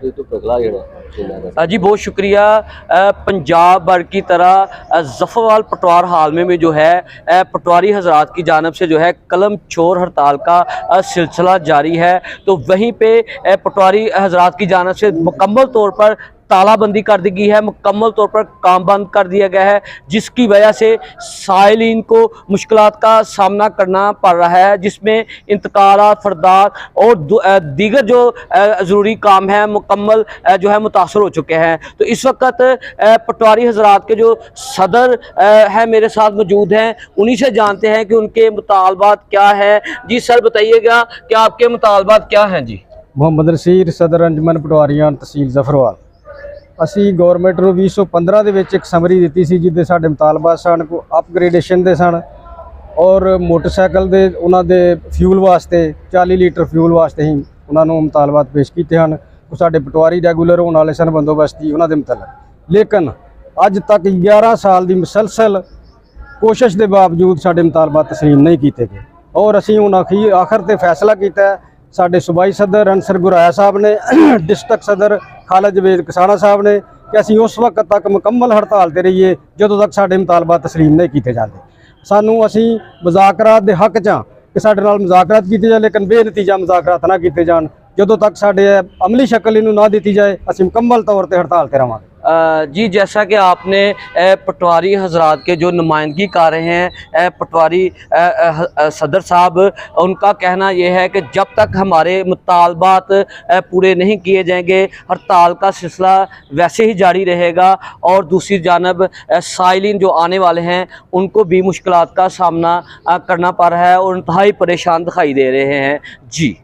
तो पिघला जड़ा जी बहुत शुक्रिया। पंजाब भर की तरह जफ़रवाल पटवार हालमे में जो है पटवारी हजरात की जानब से जो है कलम छोर हड़ताल का सिलसिला जारी है। तो वहीं पे पटवारी हजरात की जानब से मुकम्मल तौर पर तालाबंदी कर दी गई है, मुकम्मल तौर पर काम बंद कर दिया गया है, जिसकी वजह से साइलिन को मुश्किलात का सामना करना पड़ रहा है, जिसमें इंतकालात फरदार और दीगर जो ज़रूरी काम है मुकम्मल जो है मुतासर हो चुके हैं। तो इस वक्त पटवारी हजरात के जो सदर है मेरे साथ मौजूद हैं, उन्हीं से जानते हैं कि उनके मुतालबात क्या है। जी सर बताइएगा कि आपके मुतालबात क्या हैं। जी मुहम्मद रशीद सदर अंजमन पटवारियां तहसील जफरवाल। ਅਸੀਂ ਗੌਰਮੈਂਟ ਨੂੰ 2015 ਦੇ ਵਿੱਚ ਇੱਕ ਸਮਰੀ ਦਿੱਤੀ ਸੀ ਜਿਹਦੇ ਸਾਡੇ ਮੁਤਾਲਬਾਤ ਸਨ ਕੋ ਅਪਗ੍ਰੇਡੇਸ਼ਨ ਦੇ ਸਨ ਔਰ ਮੋਟਰਸਾਈਕਲ ਦੇ ਉਹਨਾਂ ਦੇ ਫਿਊਲ ਵਾਸਤੇ 40 ਲੀਟਰ ਫਿਊਲ ਵਾਸਤੇ ਹੀ ਉਹਨਾਂ ਨੂੰ ਮੁਤਾਲਬਾਤ ਪੇਸ਼ ਕੀਤੇ ਹਨ। ਉਹ ਸਾਡੇ ਪਟਵਾਰੀ ਰੈਗੂਲਰ ਹੋਣ ਵਾਲੇ ਸਨ ਬੰਦੋਬਸਤੀ ਉਹਨਾਂ ਦੇ ਮੁਤਲਕ। ਲੇਕਿਨ ਅੱਜ ਤੱਕ 11 ਸਾਲ ਦੀ ਮੁਸਲਸਲ ਕੋਸ਼ਿਸ਼ ਦੇ ਬਾਵਜੂਦ ਸਾਡੇ ਮੁਤਾਲਬਾਤ ਤਸਲੀਮ ਨਹੀਂ ਕੀਤੇ ਗਏ ਔਰ ਅਸੀਂ ਹੁਣ ਆਖਰ ਤੇ ਫੈਸਲਾ ਕੀਤਾ साढ़े सूबाई सदर अंसर गुराया साहब ने डिस्ट्रिक्ट सदर खालिद जवेद कसाना साहब ने कि असी उस वक्त तक मुकम्मल हड़ताल ते रहीए जदों तक साढ़े मुतालबात तस्लीम नहीं किए जाते। सानू असी मुज़ाकरात दे हक च कि साढ़े नाल मुज़ाकरात किए जाए लेकिन बेनतीजा मुज़ाकरात ना किए जान। जदों तक साढ़े अमली शक्ल इनू ना दी जाए असी मुकम्मल तौर पर हड़ताल ते रहांगे। जी जैसा कि आपने पटवारी हजरात के जो नुमाइंदगी कर रहे हैं पटवारी सदर साहब, उनका कहना यह है कि जब तक हमारे मुतालबात पूरे नहीं किए जाएंगे हड़ताल का सिलसिला वैसे ही जारी रहेगा और दूसरी जानब साइलिन जो आने वाले हैं उनको भी मुश्किलात का सामना करना पड़ रहा है और इंतहाई परेशान दिखाई दे रहे हैं। जी